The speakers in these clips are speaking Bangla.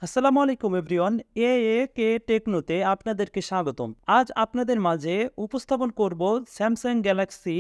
আসসালামু আলাইকুম এভরিওয়ান। কে টেকনোতে আপনাদেরকে স্বাগতম। আজ আপনাদের মাঝে উপস্থাপন করব Samsung Galaxy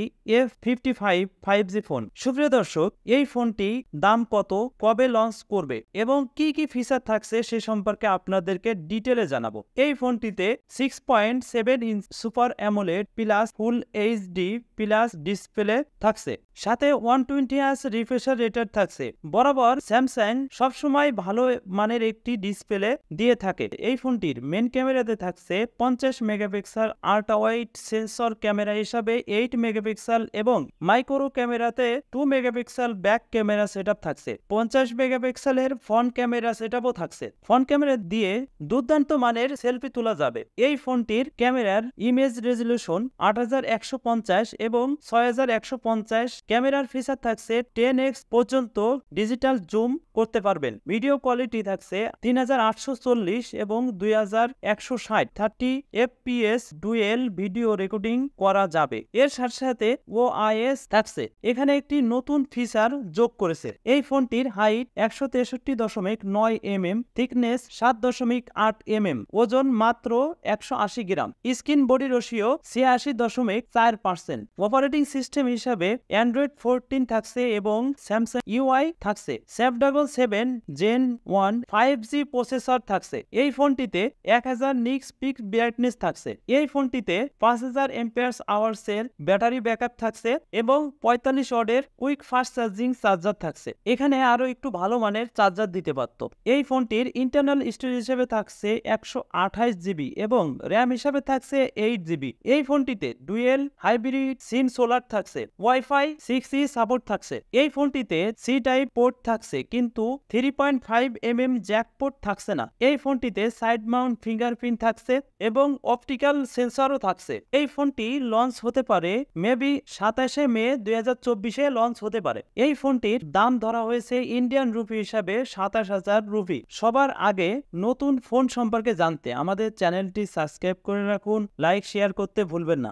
F55 5G phone. সুপ্রিয় দর্শক, এই ফোনটি দাম কত, কবে লঞ্চ করবে এবং কি কি ফিচার থাকছে সে সম্পর্কে আপনাদেরকে ডিটেলে জানাবো। এই ফোনটিতে 6.7 inch super AMOLED plus full HD plus display থাকছে, সাথে 120 হার্জ রিফ্রেশ রেট থাকছে। বরাবর স্যামসাং সবসময় ভালো মানের একটি ডিসপ্লে দিয়ে থাকে। এই ফোনটির মেন ক্যামেরাতে থাকছে 50 megapixel ultra wide sensor camera হিসাবে 8 মেগাপিক্সেল এবং মাইক্রো ক্যামেরাতে 2 মেগাপিক্সেল ব্যাক ক্যামেরা সেটআপ থাকছে। 50 মেগাপিক্সেলের ফ্রন্ট ক্যামেরা সেটআপও থাকছে। ফ্রন্ট ক্যামেরা দিয়ে দুর্দান্ত মানের সেলফি তোলা যাবে। এই ফোনটির ক্যামেরার ইমেজ রেজলিউশন 8150 এবং 6150। ক্যামেরার ফিচার থাকছে 10x পর্যন্ত ডিজিটাল জুম করতে পারবেন। ভিডিও কোয়ালিটি থাকছে 3840 এবং 2160 30 fps ডুয়েল ভিডিও রেকর্ডিং করা যাবে। এর সাথে সাথে ওআইএস থাকছে। এখানে একটি নতুন ফিচার যোগ করেছে। এই ফোনটির হাইট 163.9 mm, থিকনেস 7.8 mm, ওজন মাত্র 180 গ্রাম, screen body ratio 86.4%। Operating system হিসাবে অ্যান্ড্রয়েড 14 থাকছে এবং স্যামসাং ইউআই থাকছে। স্ন্যাপড্রাগন 7 Gen 1 5G প্রসেসর থাকছে। এই ফোনটিতে 1000 নিক্স পিক ব্রাইটনেস থাকছে। এই ফোনটিতে 5000 mAh এর ব্যাটারি ব্যাকআপ থাকছে এবং 45 ওয়াটের কুইক ফাস্ট চার্জিং চার্জার থাকছে। এখানে আরো একটু ভালো মানের চার্জার দিতে পারত। এই ফোনটির ইন্টারনাল স্টোরেজ হিসেবে থাকছে 128 জিবি এবং র্যাম হিসাবে থাকছে 8 জিবি। এই ফোনটিতে ডুয়েল হাইব্রিড সিম সোলার থাকছে। ওয়াইফাই 6E সাপোর্ট থাকছে। এই ফোনটিতে সি টাইপ পোর্ট থাকছে কিন্তু 3.5 mm জ্যাক পোর্ট থাকছে না। এই ফোনটিতে সাইড মাউন্ট ফিঙ্গারপ্রিন্ট থাকছে এবং অপটিক্যাল সেন্সরও থাকছে। এই ফোনটি লঞ্চ হতে পারে মেবি 27 মে 2024 লঞ্চ হতে পারে। এই ফোনটির দাম ধরা হয়েছে ইন্ডিয়ান রুপি হিসাবে 27,000 রুপি। সবার আগে নতুন ফোন সম্পর্কে জানতে আমাদের চ্যানেলটি সাবস্ক্রাইব করে রাখুন, লাইক শেয়ার করতে ভুলবেন না।